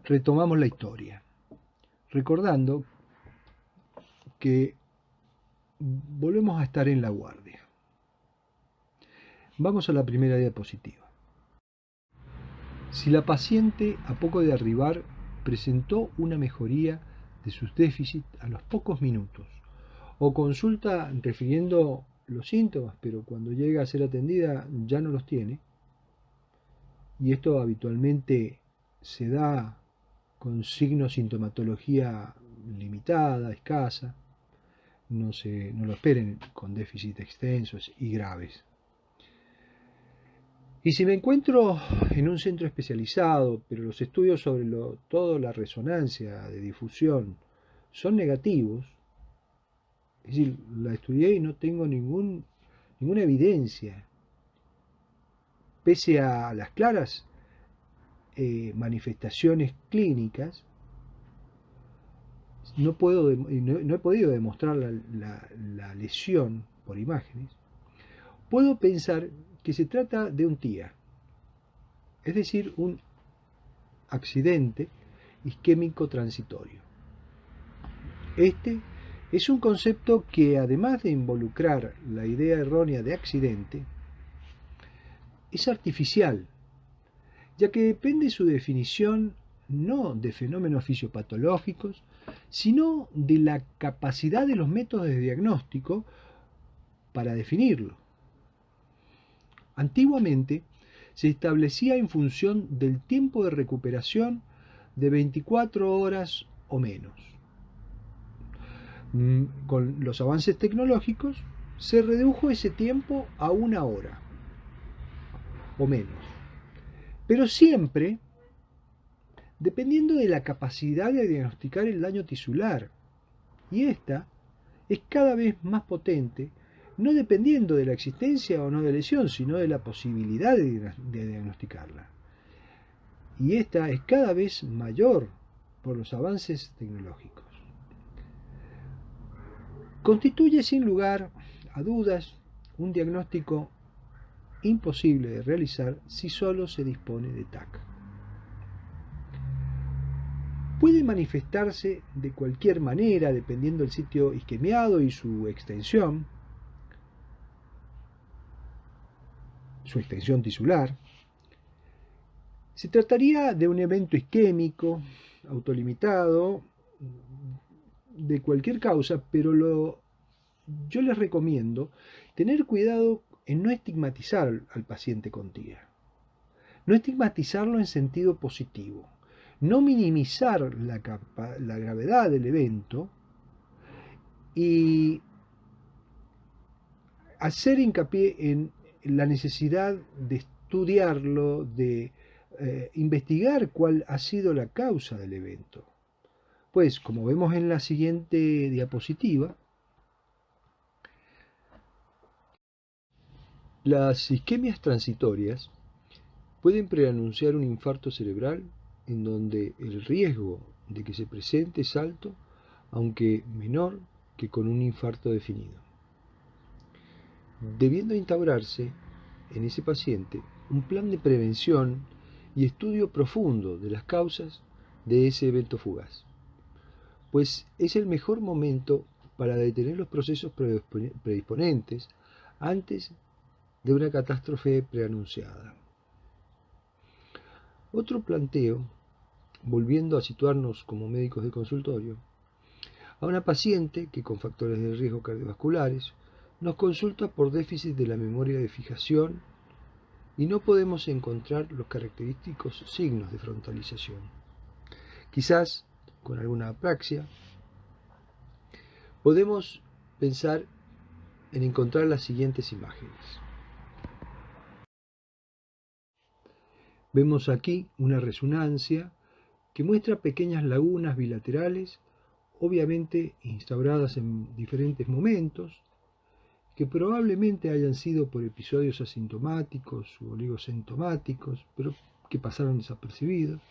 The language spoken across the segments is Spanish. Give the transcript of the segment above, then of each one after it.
retomamos la historia, recordando que volvemos a estar en la guardia. Vamos a la primera diapositiva. Si la paciente, a poco de arribar, presentó una mejoría de sus déficits a los pocos minutos, o consulta refiriendo los síntomas, pero cuando llega a ser atendida ya no los tiene, y esto habitualmente se da con signos sintomatología limitada, escasa, no lo esperen con déficits extensos y graves. Y si me encuentro en un centro especializado, pero los estudios sobre toda la resonancia de difusión son negativos, es decir, la estudié y no tengo ninguna evidencia, pese a las claras manifestaciones clínicas, no he podido demostrar la lesión por imágenes, puedo pensar que se trata de un TIA, es decir, un accidente isquémico transitorio. Este es un concepto que, además de involucrar la idea errónea de accidente, es artificial, ya que depende su definición no de fenómenos fisiopatológicos, sino de la capacidad de los métodos de diagnóstico para definirlo. Antiguamente se establecía en función del tiempo de recuperación de 24 horas o menos. Con los avances tecnológicos se redujo ese tiempo a 1 hora o menos, pero siempre dependiendo de la capacidad de diagnosticar el daño tisular, y esta es cada vez más potente, no dependiendo de la existencia o no de lesión, sino de la posibilidad de diagnosticarla. Y esta es cada vez mayor por los avances tecnológicos. Constituye sin lugar a dudas un diagnóstico imposible de realizar si solo se dispone de TAC. Puede manifestarse de cualquier manera dependiendo del sitio isquemiado y su extensión tisular. Se trataría de un evento isquémico, autolimitado, de cualquier causa, pero yo les recomiendo tener cuidado en no estigmatizar al paciente con TIA. No estigmatizarlo en sentido positivo. No minimizar la gravedad del evento y hacer hincapié en la necesidad de estudiarlo, de investigar cuál ha sido la causa del evento. Pues, como vemos en la siguiente diapositiva, las isquemias transitorias pueden preanunciar un infarto cerebral en donde el riesgo de que se presente es alto, aunque menor que con un infarto definido, debiendo instaurarse en ese paciente un plan de prevención y estudio profundo de las causas de ese evento fugaz, pues es el mejor momento para detener los procesos predisponentes antes de una catástrofe preanunciada. Otro planteo, volviendo a situarnos como médicos de consultorio, a una paciente que con factores de riesgo cardiovasculares nos consulta por déficit de la memoria de fijación y no podemos encontrar los característicos signos de frontalización. Quizás con alguna apraxia podemos pensar en encontrar las siguientes imágenes. Vemos aquí una resonancia que muestra pequeñas lagunas bilaterales, obviamente instauradas en diferentes momentos, que probablemente hayan sido por episodios asintomáticos u oligosintomáticos, pero que pasaron desapercibidos,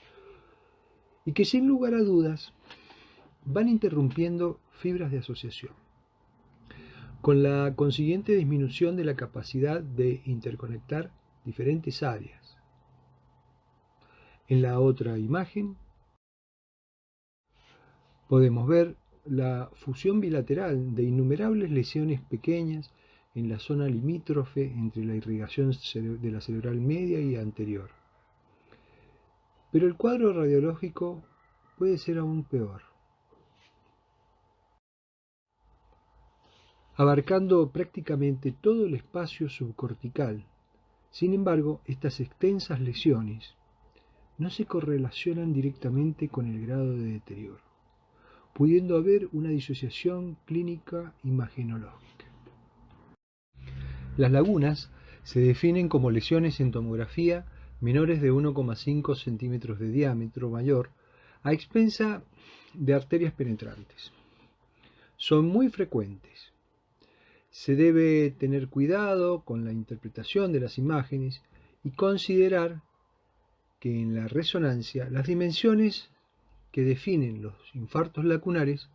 y que sin lugar a dudas van interrumpiendo fibras de asociación, con la consiguiente disminución de la capacidad de interconectar diferentes áreas. En la otra imagen Podemos ver la fusión bilateral de innumerables lesiones pequeñas en la zona limítrofe entre la irrigación de la cerebral media y anterior. Pero el cuadro radiológico puede ser aún peor. Abarcando prácticamente todo el espacio subcortical. Sin embargo, estas extensas lesiones no se correlacionan directamente con el grado de deterioro, pudiendo haber una disociación clínica imagenológica. Las lagunas se definen como lesiones en tomografía menores de 1,5 centímetros de diámetro mayor a expensa de arterias penetrantes. Son muy frecuentes. Se debe tener cuidado con la interpretación de las imágenes y considerar que en la resonancia las dimensiones que definen los infartos lacunares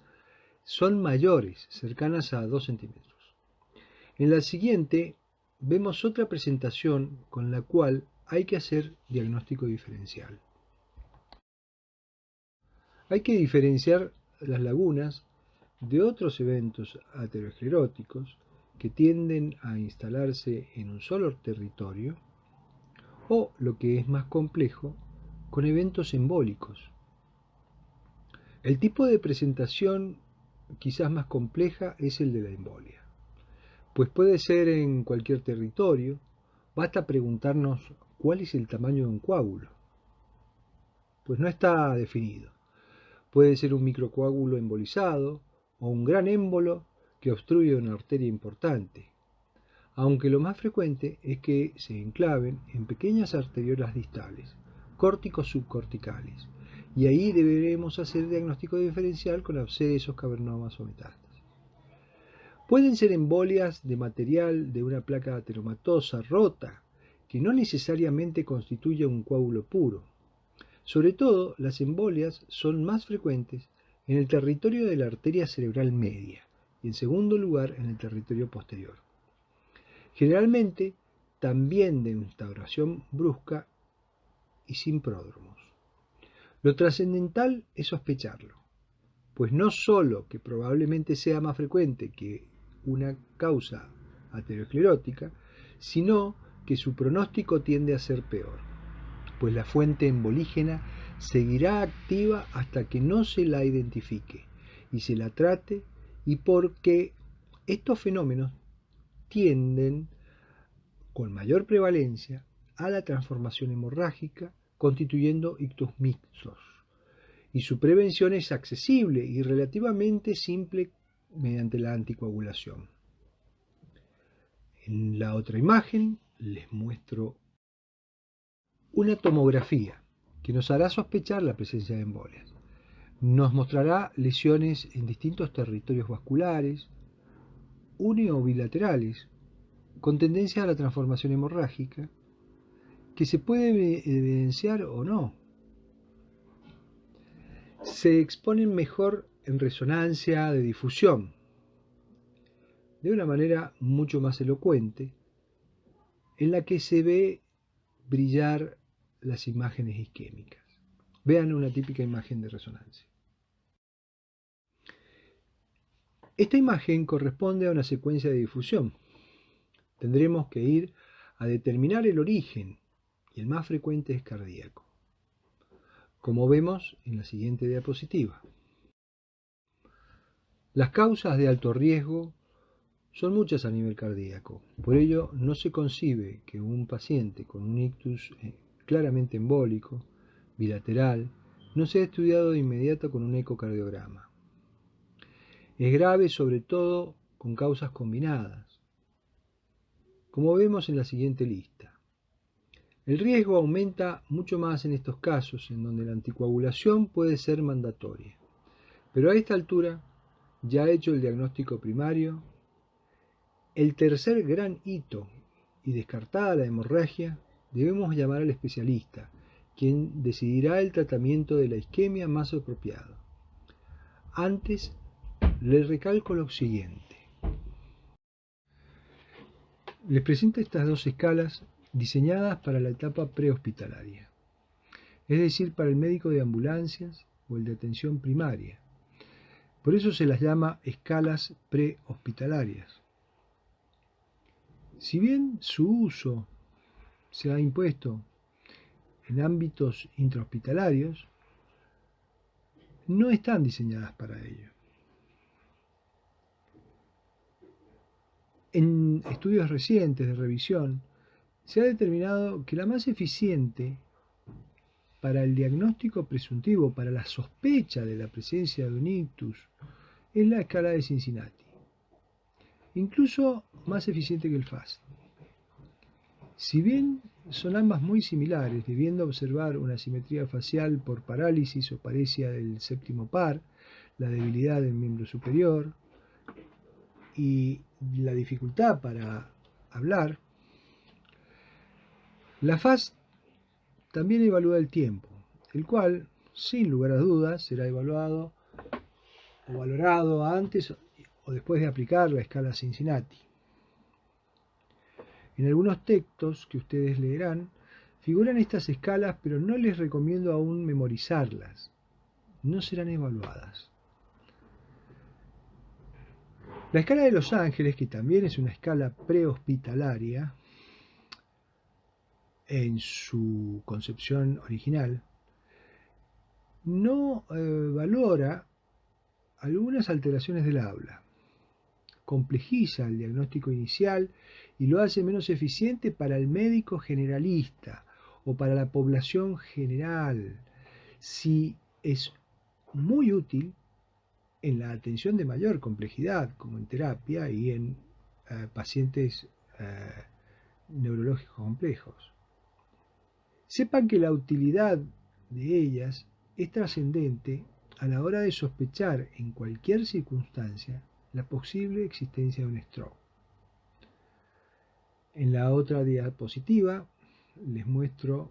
son mayores, cercanas a 2 centímetros. En la siguiente vemos otra presentación con la cual hay que hacer diagnóstico diferencial. Hay que diferenciar las lagunas de otros eventos ateroscleróticos que tienden a instalarse en un solo territorio o, lo que es más complejo, con eventos embólicos. El tipo de presentación quizás más compleja es el de la embolia, pues puede ser en cualquier territorio, basta preguntarnos cuál es el tamaño de un coágulo, pues no está definido. Puede ser un microcoágulo embolizado o un gran émbolo que obstruye una arteria importante, aunque lo más frecuente es que se enclaven en pequeñas arteriolas distales, córticos subcorticales, y ahí deberemos hacer diagnóstico diferencial con abscesos, cavernomas o metástasis. Pueden ser embolias de material de una placa ateromatosa rota, que no necesariamente constituye un coágulo puro. Sobre todo, las embolias son más frecuentes en el territorio de la arteria cerebral media y, en segundo lugar, en el territorio posterior. Generalmente, también de instauración brusca y sin pródromos. Lo trascendental es sospecharlo, pues no solo que probablemente sea más frecuente que una causa aterosclerótica, sino que su pronóstico tiende a ser peor, pues la fuente embolígena seguirá activa hasta que no se la identifique y se la trate, y porque estos fenómenos tienden con mayor prevalencia a la transformación hemorrágica, constituyendo ictus mixtos, y su prevención es accesible y relativamente simple mediante la anticoagulación. En la otra imagen les muestro una tomografía que nos hará sospechar la presencia de embolias. Nos mostrará lesiones en distintos territorios vasculares, uni o bilaterales, con tendencia a la transformación hemorrágica, que se puede evidenciar o no. Se exponen mejor en resonancia de difusión, de una manera mucho más elocuente, en la que se ve brillar las imágenes isquémicas. Vean una típica imagen de resonancia. Esta imagen corresponde a una secuencia de difusión. Tendremos que ir a determinar el origen, y el más frecuente es cardíaco, como vemos en la siguiente diapositiva. Las causas de alto riesgo son muchas a nivel cardíaco, por ello no se concibe que un paciente con un ictus claramente embólico, bilateral, no sea estudiado de inmediato con un ecocardiograma. Es grave sobre todo con causas combinadas, como vemos en la siguiente lista. El riesgo aumenta mucho más en estos casos, en donde la anticoagulación puede ser mandatoria. Pero a esta altura, ya hecho el diagnóstico primario, el tercer gran hito, y descartada la hemorragia, debemos llamar al especialista, quien decidirá el tratamiento de la isquemia más apropiado. Antes, les recalco lo siguiente. Les presento estas dos escalas diseñadas para la etapa prehospitalaria, es decir, para el médico de ambulancias o el de atención primaria, Por eso se las llama escalas prehospitalarias. Si bien su uso se ha impuesto en ámbitos intrahospitalarios, no están diseñadas para ello. En estudios recientes de revisión, se ha determinado que la más eficiente para el diagnóstico presuntivo, para la sospecha de la presencia de un ictus, es la escala de Cincinnati, incluso más eficiente que el FAST. Si bien son ambas muy similares, debiendo observar una simetría facial por parálisis o paresia del séptimo par, la debilidad del miembro superior y la dificultad para hablar, la FAST también evalúa el tiempo, el cual, sin lugar a dudas, será evaluado o valorado antes o después de aplicar la escala Cincinnati. En algunos textos que ustedes leerán figuran estas escalas, pero no les recomiendo aún memorizarlas. No serán evaluadas. La escala de Los Ángeles, que también es una escala prehospitalaria en su concepción original, no valora algunas alteraciones del habla, complejiza el diagnóstico inicial y lo hace menos eficiente para el médico generalista o para la población general. Sí es muy útil en la atención de mayor complejidad, como en terapia y en pacientes neurológicos complejos. Sepan que la utilidad de ellas es trascendente a la hora de sospechar en cualquier circunstancia la posible existencia de un stroke. En la otra diapositiva les muestro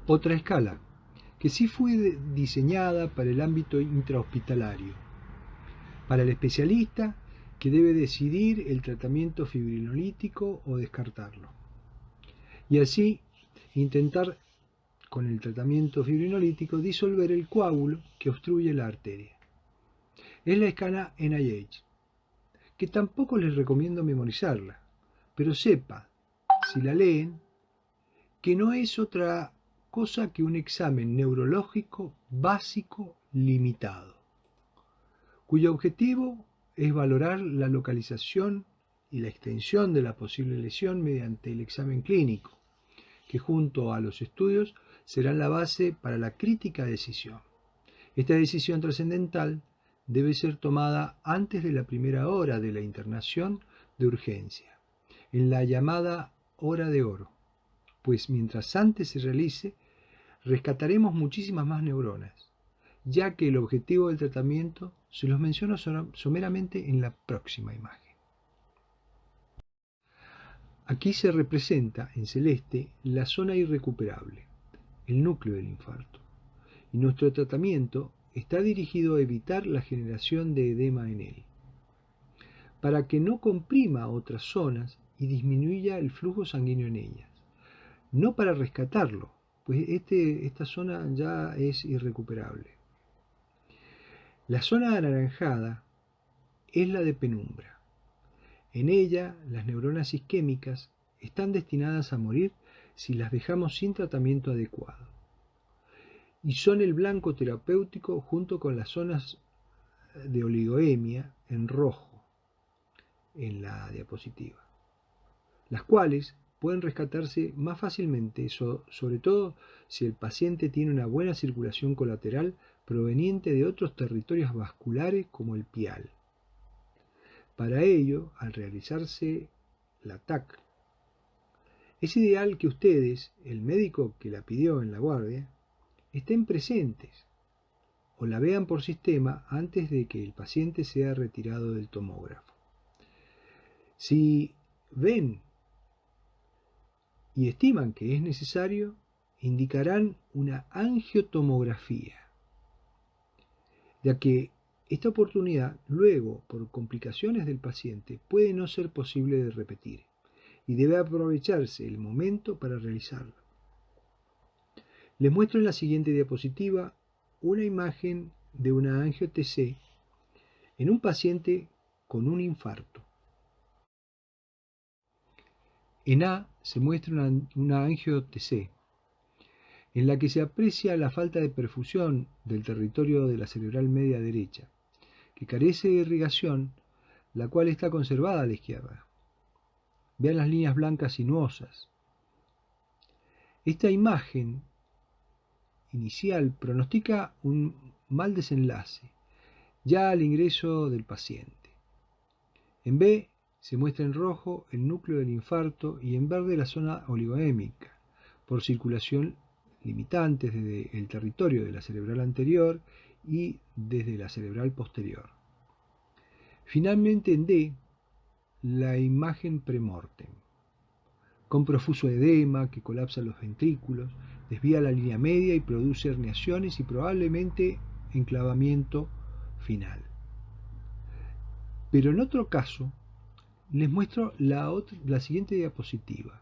otra escala, que sí fue diseñada para el ámbito intrahospitalario, para el especialista que debe decidir el tratamiento fibrinolítico o descartarlo. Y así intentar con el tratamiento fibrinolítico disolver el coágulo que obstruye la arteria. Es la escala NIH, que tampoco les recomiendo memorizarla, pero sepa, si la leen, que no es otra cosa que un examen neurológico básico limitado, cuyo objetivo es valorar la localización y la extensión de la posible lesión mediante el examen clínico, que junto a los estudios serán la base para la crítica decisión. Esta decisión trascendental debe ser tomada antes de la primera hora de la internación de urgencia, en la llamada hora de oro, pues mientras antes se realice, rescataremos muchísimas más neuronas, ya que el objetivo del tratamiento se los menciono someramente en la próxima imagen. Aquí se representa en celeste la zona irrecuperable, el núcleo del infarto, y nuestro tratamiento está dirigido a evitar la generación de edema en él, para que no comprima otras zonas y disminuya el flujo sanguíneo en ellas, no para rescatarlo, pues esta zona ya es irrecuperable. La zona anaranjada es la de penumbra. En ella, las neuronas isquémicas están destinadas a morir si las dejamos sin tratamiento adecuado, y son el blanco terapéutico junto con las zonas de oligoemia en rojo en la diapositiva, las cuales pueden rescatarse más fácilmente, sobre todo si el paciente tiene una buena circulación colateral proveniente de otros territorios vasculares como el pial. Para ello, al realizarse la TAC, es ideal que ustedes, el médico que la pidió en la guardia, estén presentes o la vean por sistema antes de que el paciente sea retirado del tomógrafo. Si ven y estiman que es necesario, indicarán una angiotomografía, ya que esta oportunidad luego, por complicaciones del paciente, puede no ser posible de repetir y debe aprovecharse el momento para realizarlo. Les muestro en la siguiente diapositiva una imagen de una angio-TC en un paciente con un infarto. En A se muestra una angio-TC en la que se aprecia la falta de perfusión del territorio de la cerebral media derecha, que carece de irrigación, la cual está conservada a la izquierda. Vean las líneas blancas sinuosas. Esta imagen inicial pronostica un mal desenlace, ya al ingreso del paciente. En B se muestra en rojo el núcleo del infarto y en verde la zona oligohémica, por circulación limitante desde el territorio de la cerebral anterior y desde la cerebral posterior. Finalmente en D, la imagen premortem, con profuso edema que colapsa los ventrículos, desvía la línea media y produce herniaciones y probablemente enclavamiento final. Pero en otro caso, les muestro la siguiente diapositiva.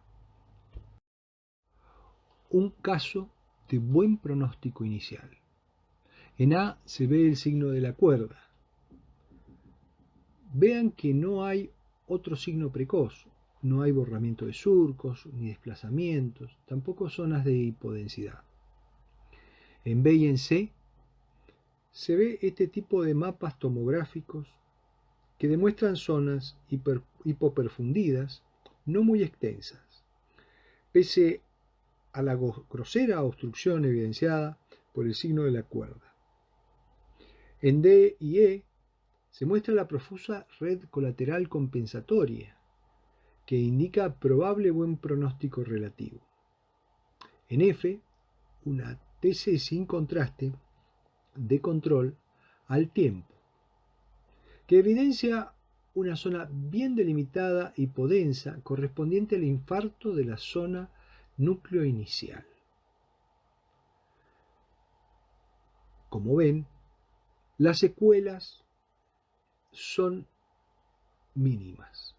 Un caso de buen pronóstico inicial. En A se ve el signo de la cuerda. Vean que no hay otro signo precoz. No hay borramiento de surcos, ni desplazamientos, tampoco zonas de hipodensidad. En B y en C se ve este tipo de mapas tomográficos que demuestran zonas hipoperfundidas no muy extensas, pese a la grosera obstrucción evidenciada por el signo de la cuerda. En D y E se muestra la profusa red colateral compensatoria, que indica probable buen pronóstico relativo. En F, una TC sin contraste de control al tiempo, que evidencia una zona bien delimitada hipodensa correspondiente al infarto de la zona núcleo inicial. Como ven, las secuelas son mínimas.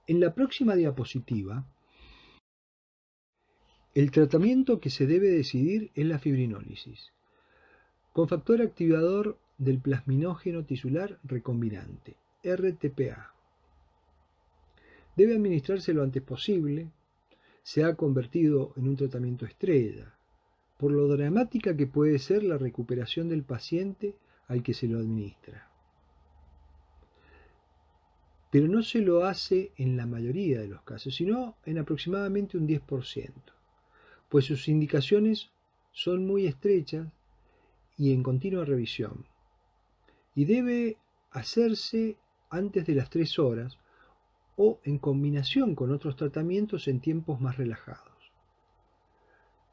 En la próxima diapositiva, el tratamiento que se debe decidir es la fibrinólisis, con factor activador del plasminógeno tisular recombinante, RTPA. Debe administrarse lo antes posible, se ha convertido en un tratamiento estrella, por lo dramática que puede ser la recuperación del paciente al que se lo administra. Pero no se lo hace en la mayoría de los casos, sino en aproximadamente un 10%, pues sus indicaciones son muy estrechas y en continua revisión, y debe hacerse antes de las 3 horas o en combinación con otros tratamientos en tiempos más relajados.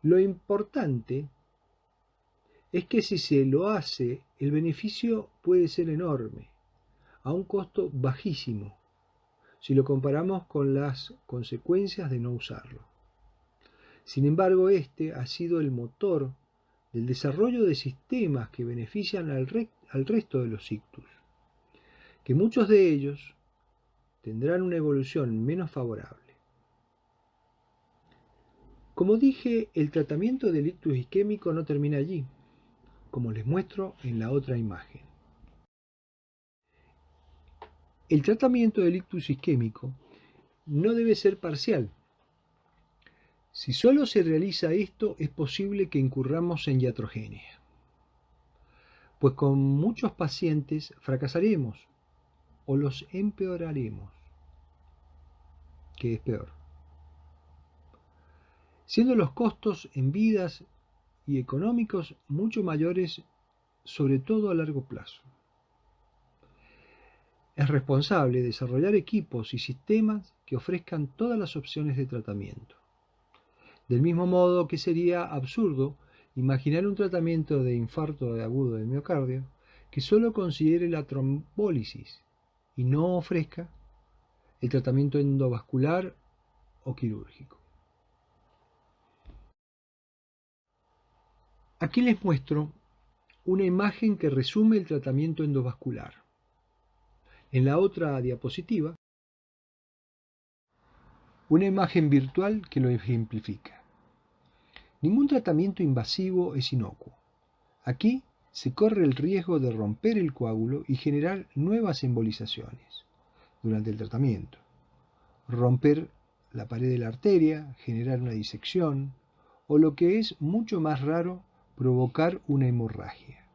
Lo importante es que si se lo hace, el beneficio puede ser enorme, a un costo bajísimo, si lo comparamos con las consecuencias de no usarlo. Sin embargo, este ha sido el motor del desarrollo de sistemas que benefician al resto de los ictus, que muchos de ellos tendrán una evolución menos favorable. Como dije, el tratamiento del ictus isquémico no termina allí, como les muestro en la otra imagen. El tratamiento del ictus isquémico no debe ser parcial. Si solo se realiza esto, es posible que incurramos en iatrogenia, pues con muchos pacientes fracasaremos o los empeoraremos, que es peor, siendo los costos en vidas y económicos mucho mayores, sobre todo a largo plazo. Es responsable desarrollar equipos y sistemas que ofrezcan todas las opciones de tratamiento. Del mismo modo que sería absurdo imaginar un tratamiento de infarto agudo del miocardio que solo considere la trombólisis y no ofrezca el tratamiento endovascular o quirúrgico. Aquí les muestro una imagen que resume el tratamiento endovascular. En la otra diapositiva, una imagen virtual que lo ejemplifica. Ningún tratamiento invasivo es inocuo. Aquí se corre el riesgo de romper el coágulo y generar nuevas embolizaciones durante el tratamiento. Romper la pared de la arteria, generar una disección o, lo que es mucho más raro, provocar una hemorragia.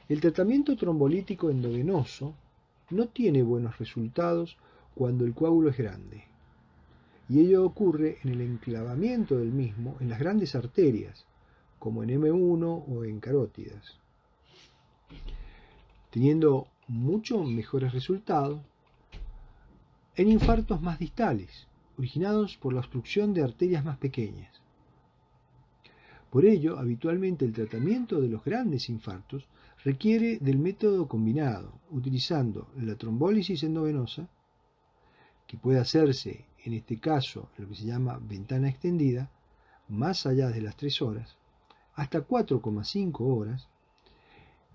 El tratamiento trombolítico endovenoso no tiene buenos resultados cuando el coágulo es grande, y ello ocurre en el enclavamiento del mismo en las grandes arterias, como en M1 o en carótidas, teniendo mucho mejores resultados en infartos más distales, originados por la obstrucción de arterias más pequeñas. Por ello, habitualmente el tratamiento de los grandes infartos requiere del método combinado, utilizando la trombólisis endovenosa, que puede hacerse en este caso en lo que se llama ventana extendida, más allá de las 3 horas, hasta 4,5 horas,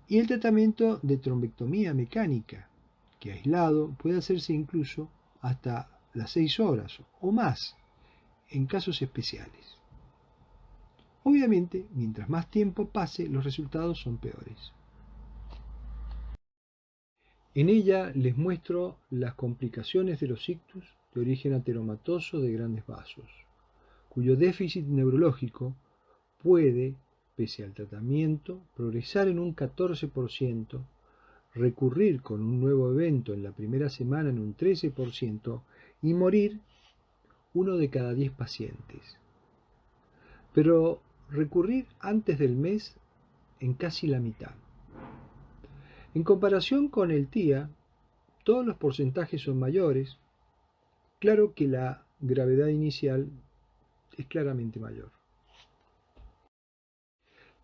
y el tratamiento de trombectomía mecánica, que aislado puede hacerse incluso hasta las 6 horas o más en casos especiales. Obviamente, mientras más tiempo pase, los resultados son peores. En ella les muestro las complicaciones de los ictus de origen ateromatoso de grandes vasos, cuyo déficit neurológico puede, pese al tratamiento, progresar en un 14%, recurrir con un nuevo evento en la primera semana en un 13% y morir 1 de cada 10 pacientes. Pero recurrir antes del mes en casi la mitad. En comparación con el TIA, todos los porcentajes son mayores. Claro que la gravedad inicial es claramente mayor.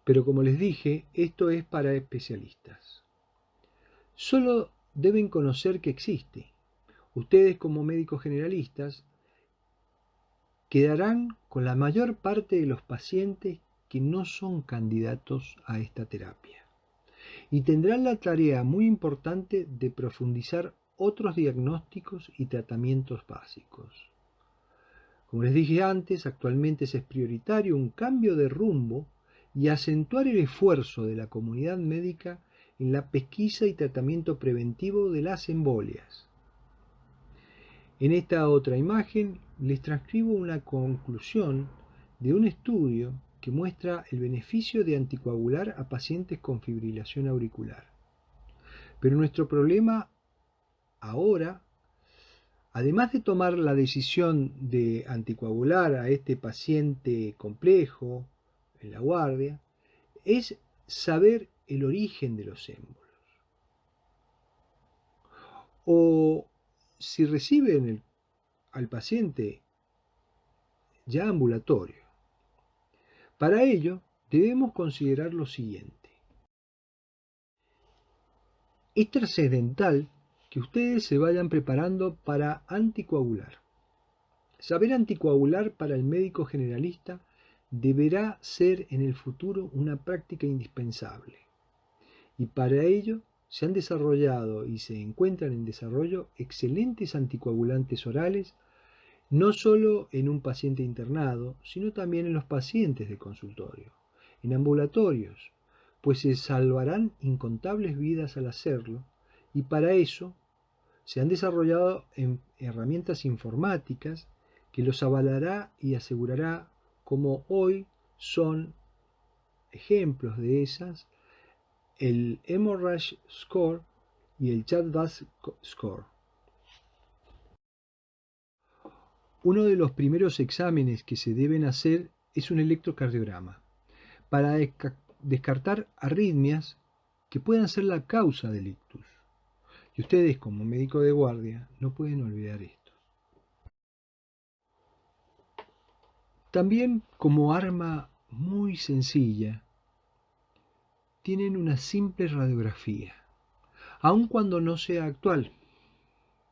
Pero como les dije, esto es para especialistas. Solo deben conocer que existe. Ustedes, como médicos generalistas, quedarán con la mayor parte de los pacientes que no son candidatos a esta terapia. Y tendrán la tarea muy importante de profundizar otros diagnósticos y tratamientos básicos. Como les dije antes, actualmente es prioritario un cambio de rumbo y acentuar el esfuerzo de la comunidad médica en la pesquisa y tratamiento preventivo de las embolias. En esta otra imagen les transcribo una conclusión de un estudio que muestra el beneficio de anticoagular a pacientes con fibrilación auricular. Pero nuestro problema ahora, además de tomar la decisión de anticoagular a este paciente complejo en la guardia, es saber el origen de los émbolos. O si reciben al paciente ya ambulatorio. Para ello, debemos considerar lo siguiente. Es trascendental que ustedes se vayan preparando para anticoagular. Saber anticoagular para el médico generalista deberá ser en el futuro una práctica indispensable. Y para ello se han desarrollado y se encuentran en desarrollo excelentes anticoagulantes orales, no solo en un paciente internado, sino también en los pacientes de consultorio, en ambulatorios, pues se salvarán incontables vidas al hacerlo, y para eso se han desarrollado herramientas informáticas que los avalará y asegurará, como hoy son ejemplos de esas, el Hemorrhage Score y el CHA2DS Score. Uno de los primeros exámenes que se deben hacer es un electrocardiograma para descartar arritmias que puedan ser la causa del ictus. Y ustedes, como médico de guardia, no pueden olvidar esto. También, como arma muy sencilla, tienen una simple radiografía, aun cuando no sea actual.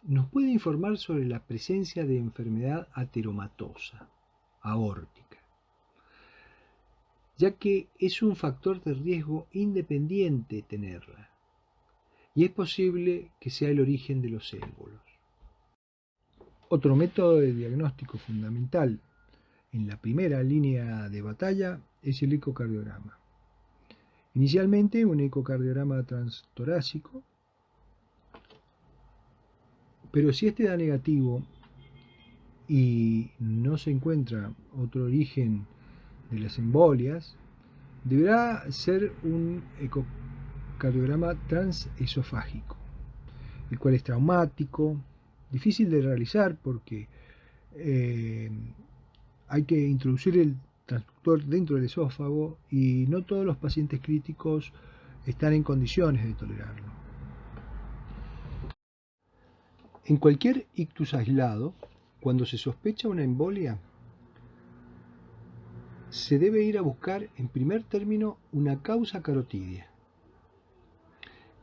Nos puede informar sobre la presencia de enfermedad ateromatosa, aórtica, ya que es un factor de riesgo independiente tenerla, y es posible que sea el origen de los émbolos. Otro método de diagnóstico fundamental en la primera línea de batalla es el ecocardiograma. Inicialmente un ecocardiograma transtorácico, pero si este da negativo y no se encuentra otro origen de las embolias, deberá ser un ecocardiograma transesofágico, el cual es traumático, difícil de realizar porque hay que introducir el transductor dentro del esófago y no todos los pacientes críticos están en condiciones de tolerarlo. En cualquier ictus aislado, cuando se sospecha una embolia, se debe ir a buscar en primer término una causa carotidia,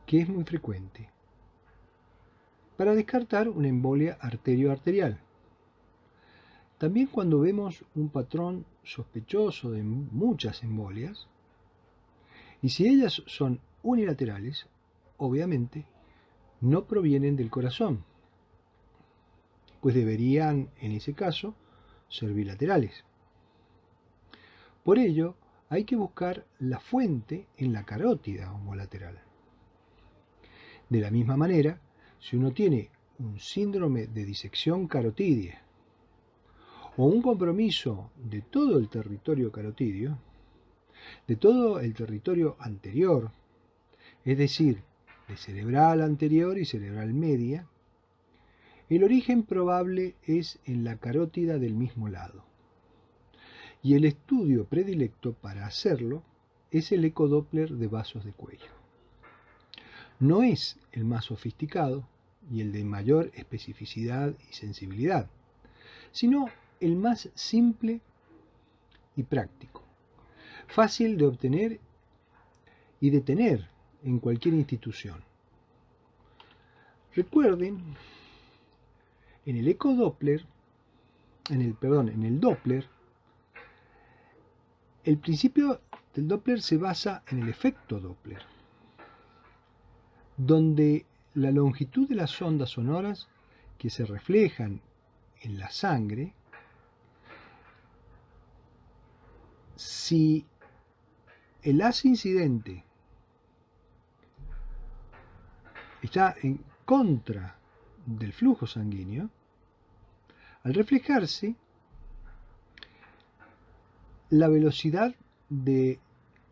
que es muy frecuente, para descartar una embolia arterio-arterial. También cuando vemos un patrón sospechoso de muchas embolias, y si ellas son unilaterales, obviamente no provienen del corazón, pues deberían, en ese caso, ser bilaterales. Por ello, hay que buscar la fuente en la carótida homolateral. De la misma manera, si uno tiene un síndrome de disección carotidia o un compromiso de todo el territorio carotidio, de todo el territorio anterior, es decir, de cerebral anterior y cerebral media, el origen probable es en la carótida del mismo lado. Y el estudio predilecto para hacerlo es el ecodoppler de vasos de cuello. No es el más sofisticado y el de mayor especificidad y sensibilidad, sino el más simple y práctico, fácil de obtener y de tener en cualquier institución. Recuerden, en el ecodoppler, en el Doppler, el principio del Doppler se basa en el efecto Doppler, donde la longitud de las ondas sonoras que se reflejan en la sangre, si el haz incidente está en contra del flujo sanguíneo, al reflejarse, la velocidad de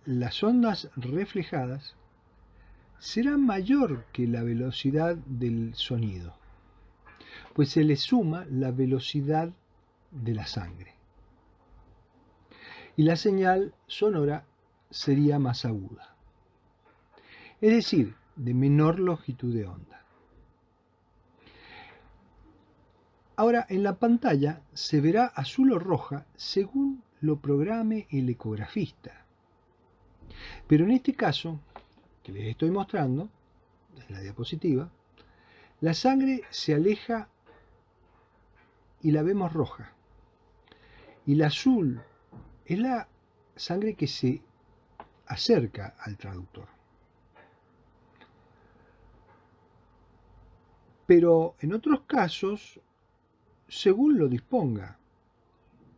las ondas reflejadas será mayor que la velocidad del sonido, pues se le suma la velocidad de la sangre. Y la señal sonora sería más aguda, es decir, de menor longitud de onda. Ahora, en la pantalla se verá azul o roja según lo programe el ecografista. Pero en este caso, que les estoy mostrando, en la diapositiva, la sangre se aleja y la vemos roja. Y la azul es la sangre que se acerca al traductor. Pero en otros casos, según lo disponga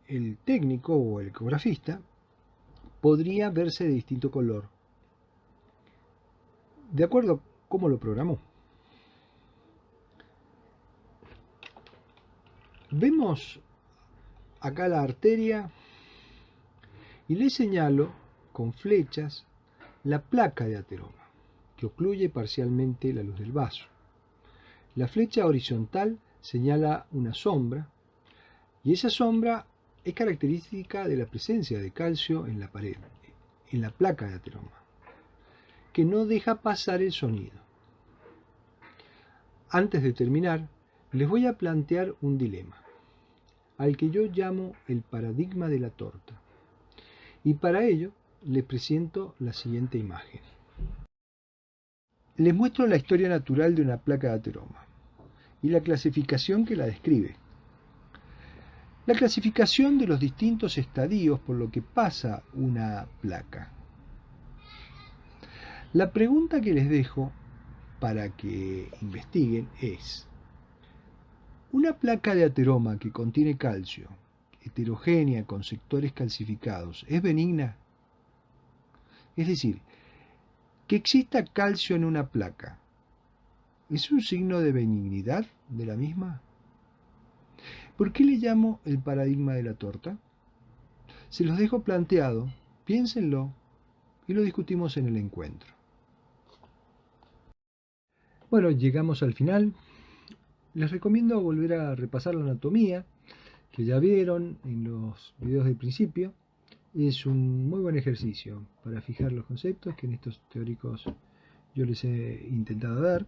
el técnico o el ecografista, podría verse de distinto color, de acuerdo a cómo lo programó. Vemos acá la arteria y le señalo con flechas la placa de ateroma, que ocluye parcialmente la luz del vaso. La flecha horizontal señala una sombra, y esa sombra es característica de la presencia de calcio en la pared, en la placa de ateroma, que no deja pasar el sonido. Antes de terminar, les voy a plantear un dilema, al que yo llamo el paradigma de la torta. Y para ello les presento la siguiente imagen. Les muestro la historia natural de una placa de ateroma y la clasificación que la describe. La clasificación de los distintos estadios por lo que pasa una placa. La pregunta que les dejo para que investiguen es: ¿una placa de ateroma que contiene calcio, heterogénea con sectores calcificados, es benigna? Es decir, Que exista calcio en una placa, ¿es un signo de benignidad de la misma? ¿Por qué le llamo el paradigma de la torta? Se los dejo planteado, piénsenlo y lo discutimos en el encuentro. Bueno, llegamos al final. Les recomiendo volver a repasar la anatomía que ya vieron en los videos del principio. Es un muy buen ejercicio para fijar los conceptos que en estos teóricos yo les he intentado dar.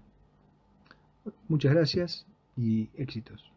Muchas gracias y éxitos.